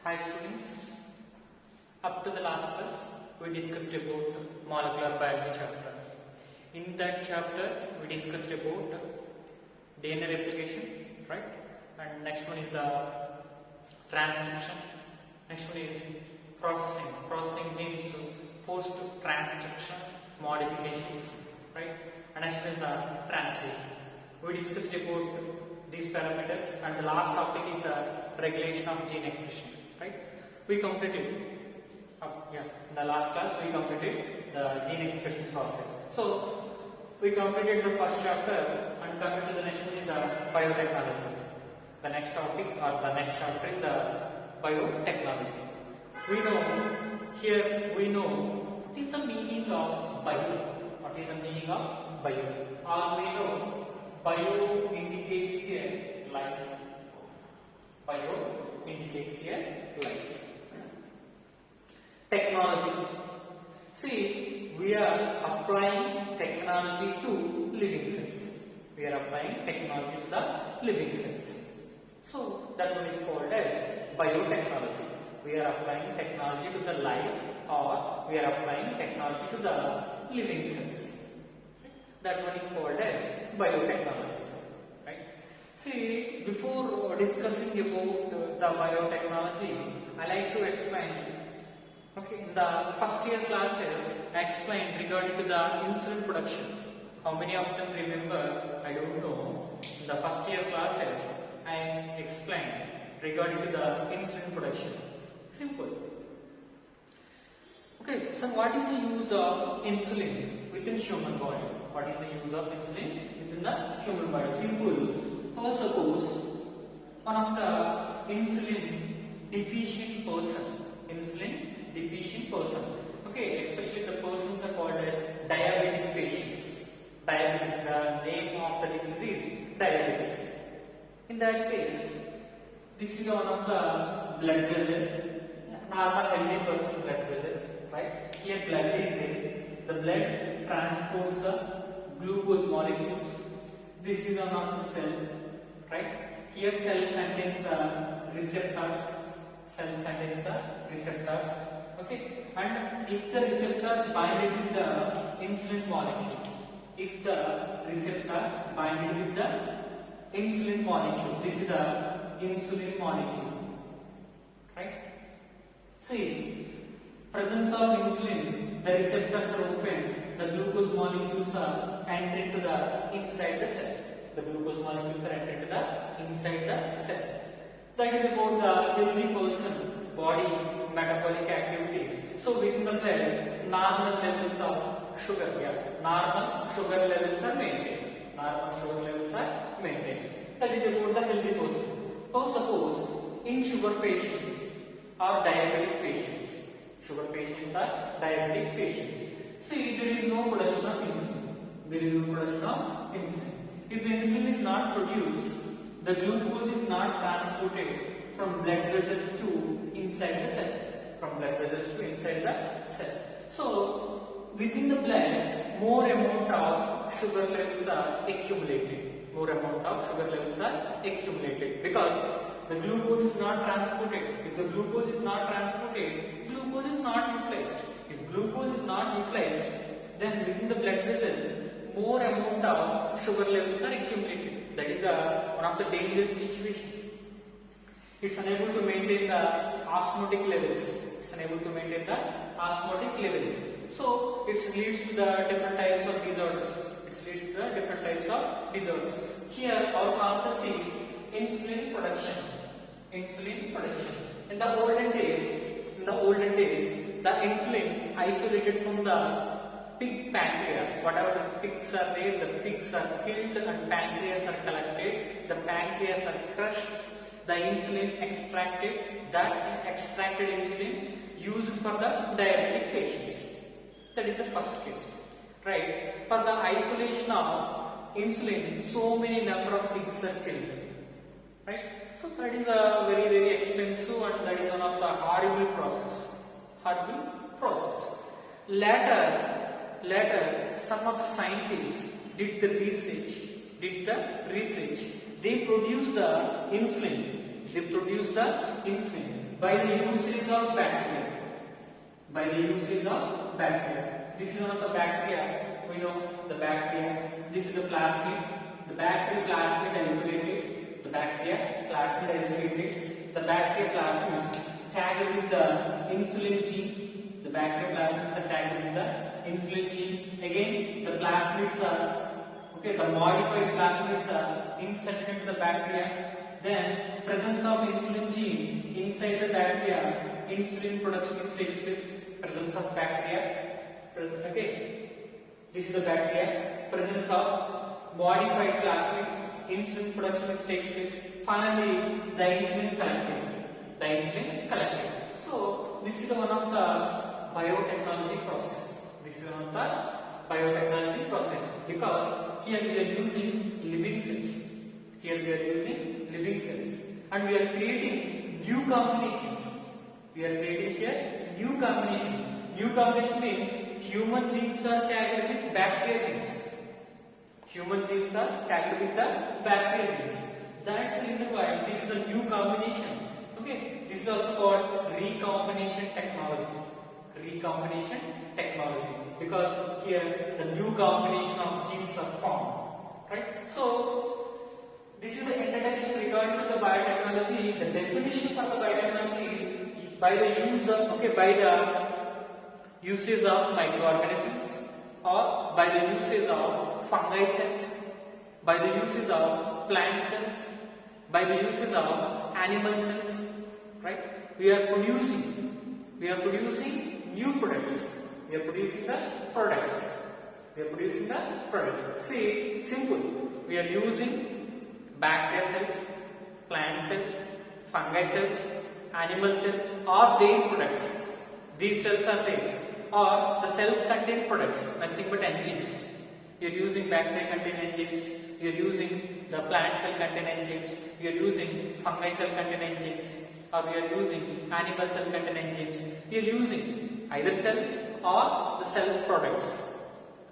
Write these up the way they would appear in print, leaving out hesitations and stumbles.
Hi students, up to the last class we discussed about molecular biology chapter. In that chapter we discussed about DNA replication, right? And next one is the transcription. Next one is processing. Processing means post transcription modifications, right? And next one is the translation. We discussed about these parameters, and the last topic is the regulation of gene expression. Right? We completed, in the last class we completed the gene expression process. So we completed the first chapter and coming to the next one is the biotechnology. The next topic or the next chapter is the biotechnology. We know what is the meaning of bio. What is the meaning of bio? All we know bio indicates a life. Bio indicates a life. Technology. See, we are applying technology to living cells. We are applying technology to the living cells. So that one is called as biotechnology. We are applying technology to the life, or we are applying technology to the living cells. That one is called as biotechnology. See, before discussing about the biotechnology, I like to explain. In the first year classes, I explained regarding to the insulin production. How many of them remember? I don't know. In the first year classes, I explained regarding to the insulin production. Simple. So what is the use of insulin within human body? What is the use of insulin within the human body? Simple. Suppose one of the insulin deficient person, especially the persons are called as diabetic patients. Diabetes, the name of the disease is diabetes. In that case, this is one of the blood vessel, normal healthy person blood vessel, right? Here blood is there. The blood transports the glucose molecules. This is one of the cell. Right? Here cell contains the receptors. And if the receptor binded with the insulin molecule, this is the insulin molecule. Right? See, presence of insulin, the receptors are open, the glucose molecules are entering to the inside the cell. The glucose molecules are entered to the inside the cell. That is about the healthy person body metabolic activities. So within the blood, normal levels of sugar, normal sugar levels are maintained. That is about the healthy person. Or suppose in sugar patients or diabetic patients. See, there is no production of insulin. If the insulin is not produced, the glucose is not transported from blood vessels to inside the cell. So, within the blood, more amount of sugar levels are accumulated. Because the glucose is not transported. If the glucose is not transported, glucose is not utilized. If glucose is not utilized, then within the blood vessels, more amount of sugar levels are accumulated. That is one of the dangerous situation. It's unable to maintain the osmotic levels. So it leads to the different types of disorders. Here our concept is insulin production. In the olden days, the insulin isolated from the pig pancreas. Whatever the pigs are there, the pigs are killed and pancreas are collected. The pancreas are crushed. The insulin extracted. That extracted insulin used for the diabetic patients. That is the first case. Right? For the isolation of insulin, so many number of pigs are killed. Right? So that is a very, very expensive and that is one of the horrible process. Later, some of the scientists did the research. they produce the insulin. They produce the insulin by the usage of bacteria. By the usage of bacteria. This is one of the bacteria. We know the bacteria. This is the plasmid. The bacteria plasmid isolated. The bacteria plasmid isolated. The bacteria plasmids tagged with the insulin gene. The bacteria plasmids are tagged with the insulin gene. Again, the plasmids are the modified plasmids are inserted into the bacteria. Then, presence of insulin gene inside the bacteria, insulin production takes place. Presence of bacteria. Okay, this is the bacteria. Presence of modified plasmid, insulin production takes place. Finally, the insulin collected. The insulin collected. So, this is one of the biotechnology process. This is one of the biotechnology process because here we are using living cells. Here we are using living cells, and we are creating new combinations. We are creating here new combination. New combination means human genes are tagged with bacteria genes. Human genes are tagged with the bacteria genes. That's the reason why this is a new combination. Okay, this is also called recombination technology. Recombination technology, because here the new combination of genes are formed. Right? So this is the introduction regarding to the biotechnology. The definition for the biotechnology is by the use of usage of microorganisms, or by the usage of fungi cells, by the usage of plant cells, by the usage of animal cells. Right? We are producing new products. We are producing the products. We are producing the products. See, simple. We are using bacteria cells, plant cells, fungi cells, animal cells, or their products. These cells are there. Or the cells contain products, nothing but enzymes. You are using bacteria contain enzymes. You are using the plant cell contain enzymes. You are using fungi cell contain enzymes. Or we are using animal cell contain enzymes. We are using either cells or the cell products.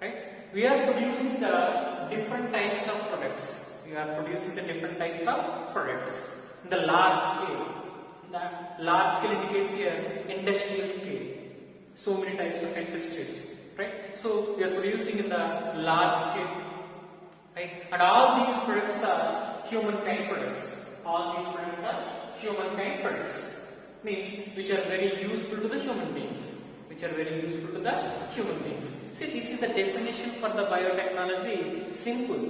Right? We are producing the different types of products. We are producing the different types of products in the large scale. The large scale indicates here industrial scale. So many types of industries. Right? So we are producing in the large scale. Right? And all these products are humankind products. All these products are humankind products. Means which are very useful to the human beings. Which are very useful to the human beings. See, this is the definition for the biotechnology. Simple.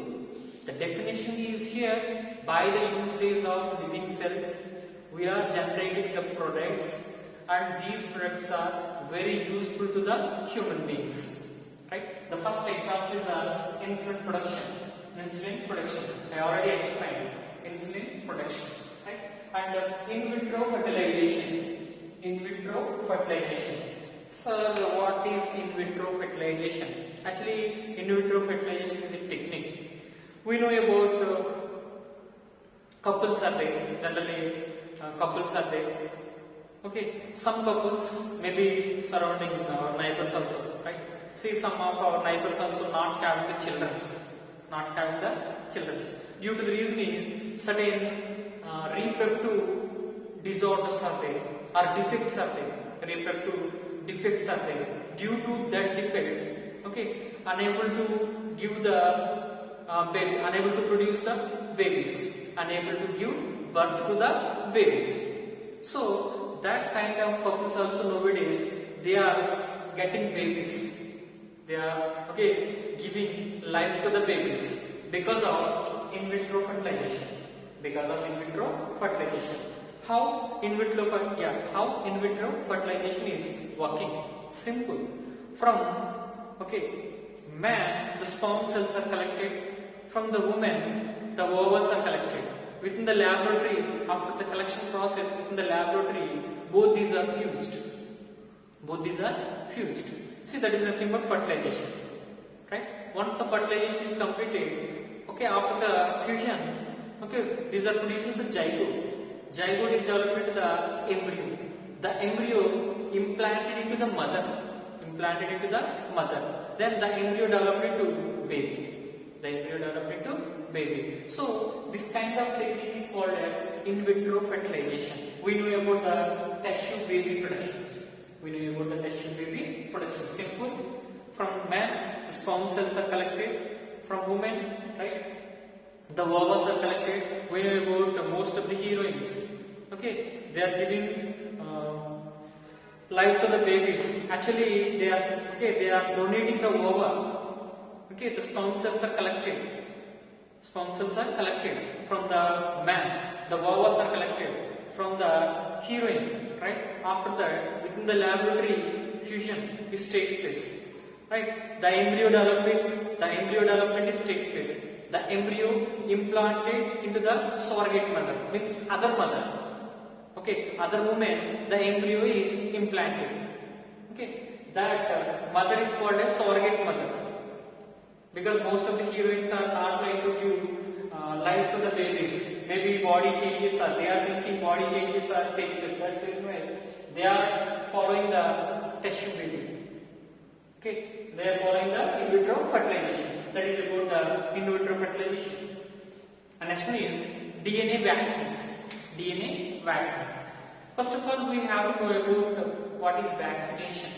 The definition is here: by the usage of living cells, we are generating the products, and these products are very useful to the human beings. Right? The first example is insulin production. Insulin production. I already explained insulin production. Right? And in vitro fertilization. In vitro fertilization. So, what is in vitro fertilization? Actually, in vitro fertilization is a technique. We know about couples are there. Generally, couples are there. Okay, some couples may be surrounding our neighbors also, right? See, some of our neighbors also not having the children. Not having the children. Due to the reason is certain reproductive disorders are there, or defects are there. Reproductive defects are there. Due to that defects, okay, unable to give the baby, unable to produce the babies, unable to give birth to the babies. So that kind of couples also nowadays they are getting babies. They are giving life to the babies because of in vitro fertilization. Because of in vitro fertilization. How in vitro fertilization is working? Simple. From man, the sperm cells are collected. From the woman, the ovaries are collected. Within the laboratory, after the collection process, within the laboratory, both these are fused. Both these are fused. See, that is nothing but fertilization. Right? Once the fertilization is completed, after the fusion, these are producing the zygote. Zygote is developed into the embryo. The embryo implanted into the mother. Then the embryo developed into baby. The embryo developed into baby. So this kind of technique is called as in vitro fertilization. We know about the test tube baby productions. We know about the test tube baby production. Simple. From man, the sperm cells are collected. From women, right? The ovaries are collected. We know about most of the heroines. Okay, they are giving life to the babies. Actually, they are donating the ova. Okay, the sperm cells are collected. Sperm cells are collected from the man. The ovaries are collected from the heroine. Right. After that, within the laboratory fusion, this takes place. Right. The embryo development is takes place. The embryo implanted into the surrogate mother, means other mother. Okay, other woman, the embryo is implanted. Okay, that mother is called as surrogate mother, because most of the heroines are not trying to give life to the babies. Maybe body changes are, they are thinking body changes are taking place. That's the reason why they are following the test tube baby. Okay, they are following the in vitro fertilization. That is about the in vitro fertilization. And next one is DNA vaccines. DNA vaccines. First of all, we have to know about what is vaccination.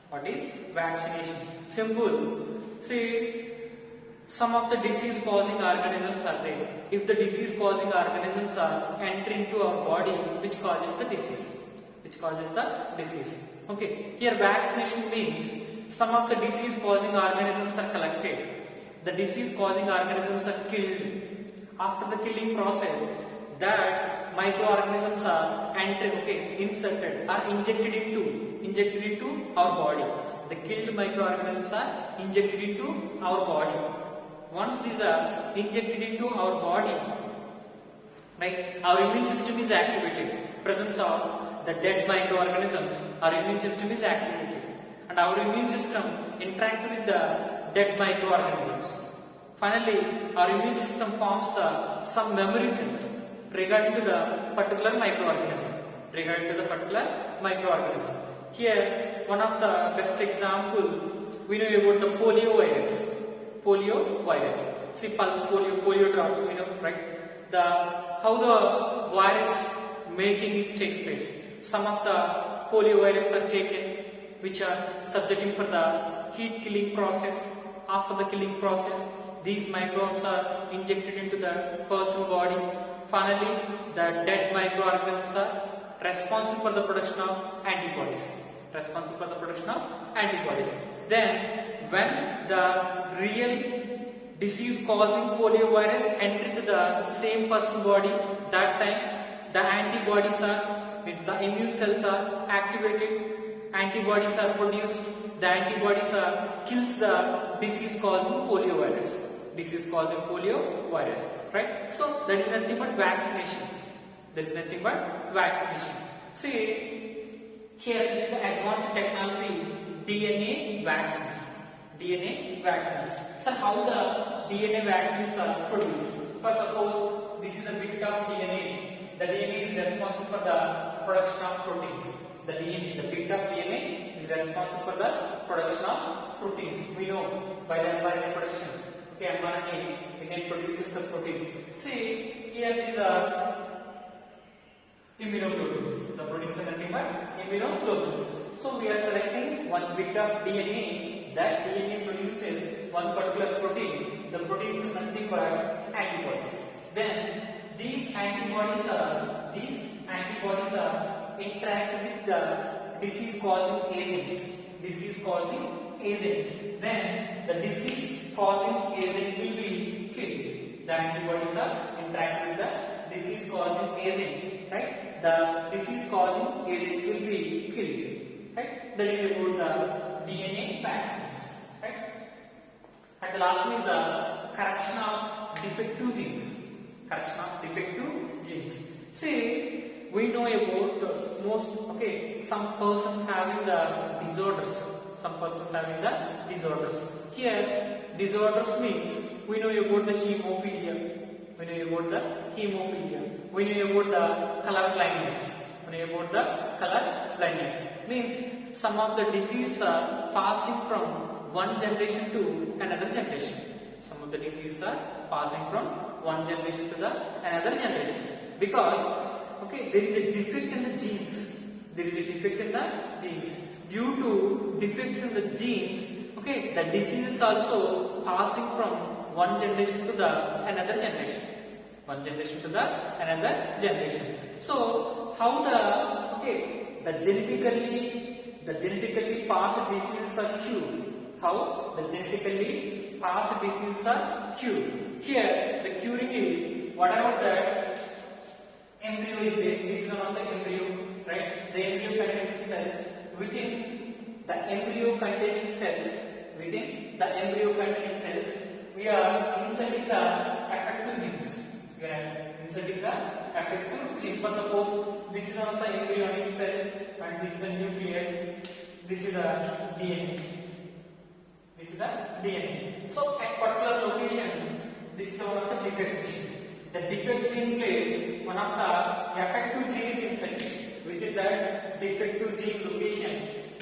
What is vaccination? Simple. See, some of the disease causing organisms are there. If the disease causing organisms are entering into our body, which causes the disease? Okay, here vaccination means some of the disease causing organisms are collected. The disease causing organisms are killed. After the killing process, that microorganisms are inserted or injected into our body. The killed microorganisms are injected into our body. Once these are injected into our body, right, our immune system is activated. Presence of the dead microorganisms, our immune system is activated, and our immune system interacts with the dead microorganisms. Finally, our immune system forms some memory cells regarding to the particular microorganism. Here, one of the best example, we know about the polio virus. See, pulse polio drops, we know, right? How the virus making takes place. Some of the polio virus are taken, which are subjecting for the heat killing process. After the killing process, these microbes are injected into the person's body. Finally, the dead microorganisms are responsible for the production of antibodies. Then, when the real disease-causing polio virus enters into the same person's body, that time the antibodies are, means the immune cells are activated. Antibodies are produced. The antibodies kills the disease-causing polio virus. Right? So that is nothing but vaccination. See, here is the advanced technology, DNA vaccines. So how the DNA vaccines are produced? First, suppose this is a bit of DNA. The DNA is responsible for the production of proteins. The bit of DNA is responsible for the production of proteins. We know by the mRNA production. Okay, mRNA again produces the proteins. See, here these are immunoglobulins. The proteins are nothing but immunoglobulins. So we are selecting one bit of DNA. That DNA produces one particular protein. The protein is nothing but antibodies. Then these antibodies are interact with the disease-causing agents. Then the disease-causing agent will be killed. The antibodies are interact with the disease-causing agent, right? The disease-causing agents will be killed, right? That is about the DNA vaccines, right? And the last one is the correction of defective genes. See, we know about some persons having the disorders. Here, disorders means we know about the hemophilia. We know about the color blindness. Means some of the diseases are passing from one generation to another generation. the diseases are passing from one generation to the another generation. Because there is a defect in the genes. There is a defect in the genes. Due to defects in the genes, the disease is also passing from one generation to the another generation. One generation to the another generation. So how the genetically passed diseases are cured? How the genetically passed diseases are cured? Here the curing is whatever that embryo is there. This is one of the embryo, right? The embryo containing cells. Within the embryo containing cells, we are inserting the affective genes. We are inserting the affective genes. For suppose this is one of the embryonic cell and this is the nucleus. This is the DNA. This is the DNA. So at particular location, this is one of the defect gene. The defect gene plays one of the affective genes inside. Which is that defective gene location,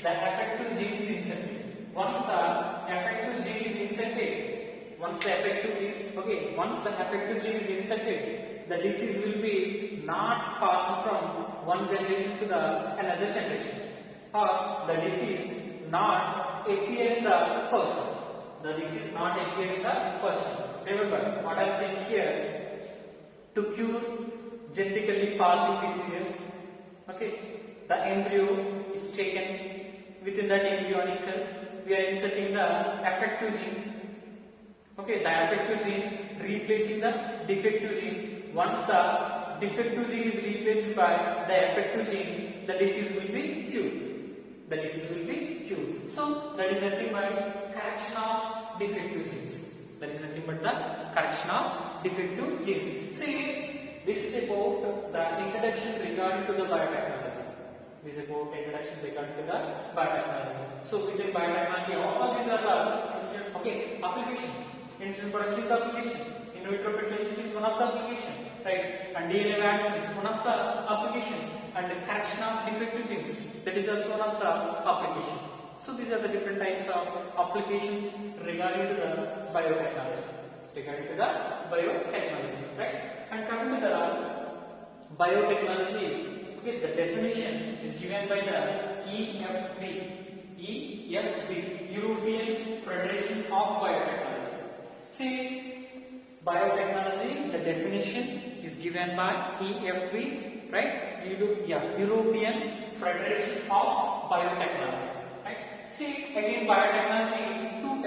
the affective gene is inserted. Once the affective gene is inserted, once the affective gene is inserted, the disease will be not passed from one generation to the another generation, or the disease not appear in the person. The disease not appear in the person. Remember what I am saying here: to cure genetically passing diseases, the embryo is taken. Within that embryonic cells, we are inserting the affective gene. The affective gene replacing the defective gene. Once the defective gene is replaced by the affective gene, the disease will be cured. So that is nothing but correction of defective genes. See, this is about the introduction regarding to the biotechnology. So within biotechnology, all these are the applications. Insulin production is the application. In vitro fertilization is one of the application, right? And DNA vaccine is one of the application. And the correction of defective genes, that is also one of the application. So these are the different types of applications regarding to the biotechnology. Right? And coming to the biotechnology, the definition is given by the EFB, European Federation of Biotechnology. See, biotechnology, the definition is given by EFB, right? European Federation of Biotechnology. Right? See, again biotechnology two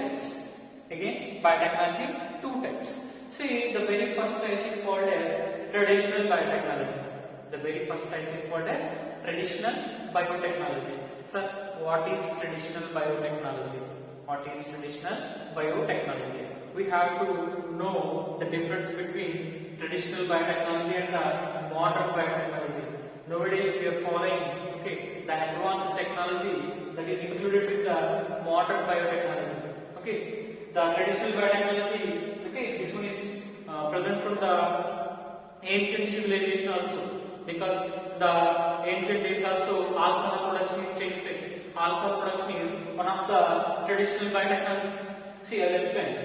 types. See, the very first type is called as traditional biotechnology. Sir, what is traditional biotechnology? We have to know the difference between traditional biotechnology and the modern biotechnology. Nowadays we are following the advanced technology that is included in the modern biotechnology. The traditional biotechnology, this one is present from the ancient civilization also, because the ancient days also alcohol production is takes place. Alcohol production is one of the traditional biotechnology. See, I will explain.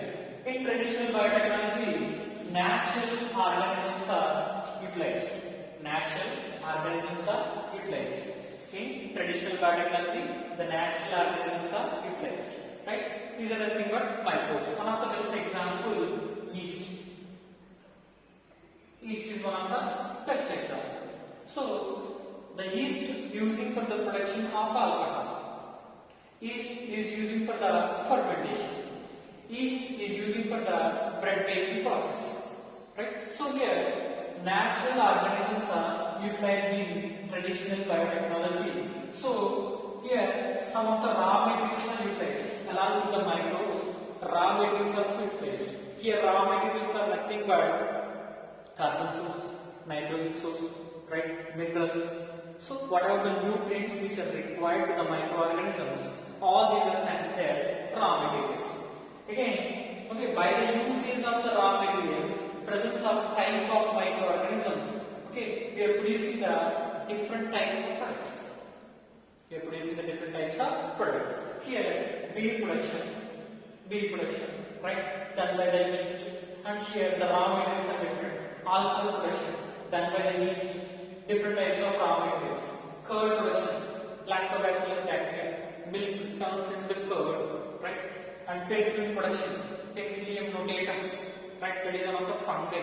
In traditional biotechnology, natural organisms are utilized. In traditional biotechnology, the natural organisms are utilized. Right? These are nothing but microbes. One of the best example, yeast. Yeast is one of the best example. So, the yeast using for the production of alcohol. Yeast is using for the fermentation. Yeast is using for the bread making process. Right? So here, natural organisms are utilized in traditional biotechnology. So here, some of the raw materials are utilized. Along with the microbes, raw materials are also utilized. Here, raw materials are nothing but carbon source, nitrogen source, right? Minerals. So whatever the nutrients which are required to the microorganisms, all these are considered as raw materials. Again, by the usage of the raw materials, presence of type of microorganism, we are producing the different types of products. Here, beer production. right, done by the yeast. And here the raw materials are different. Alcohol production done by the yeast. Different types of raw materials. Curd production, lactobacillus bacteria. Milk turns into the curd, right? And penicillin production, Penicillium notatum, right? That is one of the fungi.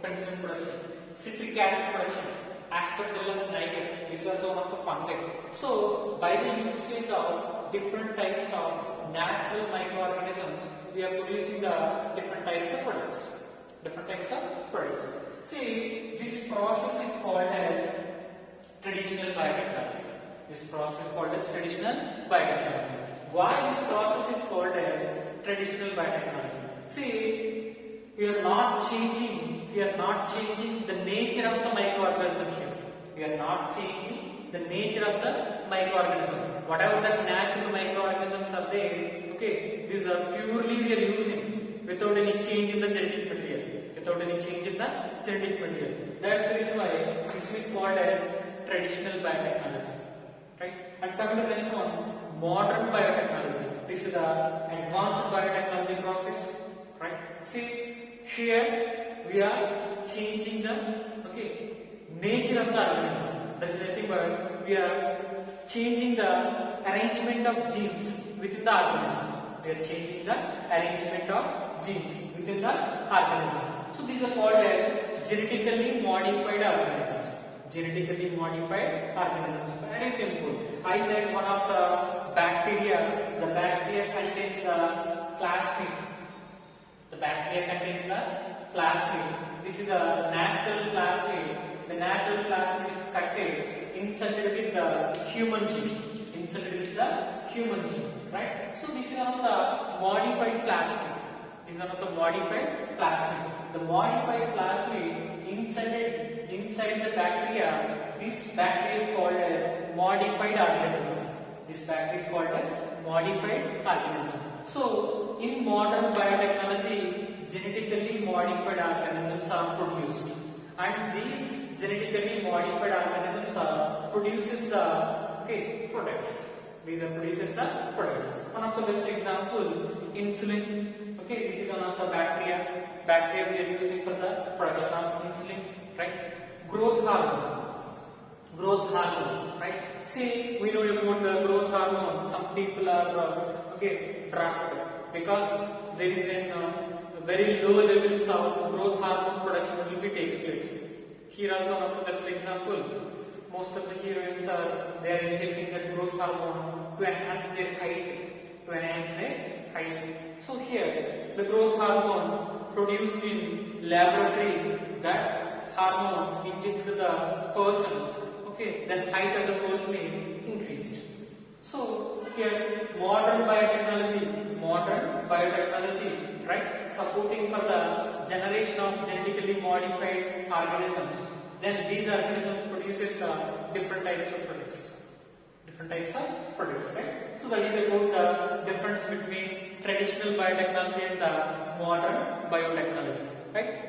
Penicillin production. Citric acid production, Aspergillus niger. This is also one of the fungi. So by the usage of different types of natural microorganisms, we are producing the different types of products. Different types of products. See, this process is called as traditional biotechnology. This process is called as traditional biotechnology. Why this process is called as traditional biotechnology? See, we are not changing the nature of the microorganism here. We are not changing the nature of the microorganism. Whatever that natural microorganisms are there, okay, these are purely we are using without any change in the genetic material. Without any change in the genetic material. That's the reason why this is called as traditional biotechnology. Right? And coming to the next one, modern biotechnology. This is the advanced biotechnology process. Right? See, here we are changing the nature of the organism. That is nothing but we are changing the arrangement of genes within the organism. We are changing the arrangement of genes within the organism. So these are called as genetically modified organisms. Genetically modified organisms. Very simple. I said one of the bacteria. The bacteria contains the plasmid. The bacteria contains the plasmid. This is a natural plasmid. The natural plasmid is contained inserted with the human gene. Inserted with the human gene. Right? So this is one of the modified plasmid. This is one of the modified plasmid. The modified plasmid inside the bacteria, this bacteria is called as modified organism. This bacteria is called as modified organism. So, in modern biotechnology, genetically modified organisms are produced, and these genetically modified organisms produces the products. These are produces the products. One of the best example, insulin. Okay, this is one of the bacteria. Bacteria we are using for the production of insulin, right? Growth hormone, right? See, we know about the growth hormone. Some people are trapped because there is a very low levels of growth hormone production will be takes place. Here also one of the best example. Most of the heroines they are injecting that growth hormone to enhance their height. So here, the growth hormone produced in laboratory, that hormone injected to the persons, then height of the person is increased. So here, modern biotechnology, right, supporting for the generation of genetically modified organisms. Then these organisms produces the different types of products. Right? So that is about the difference between traditional biotechnology and the modern biotechnology. Right?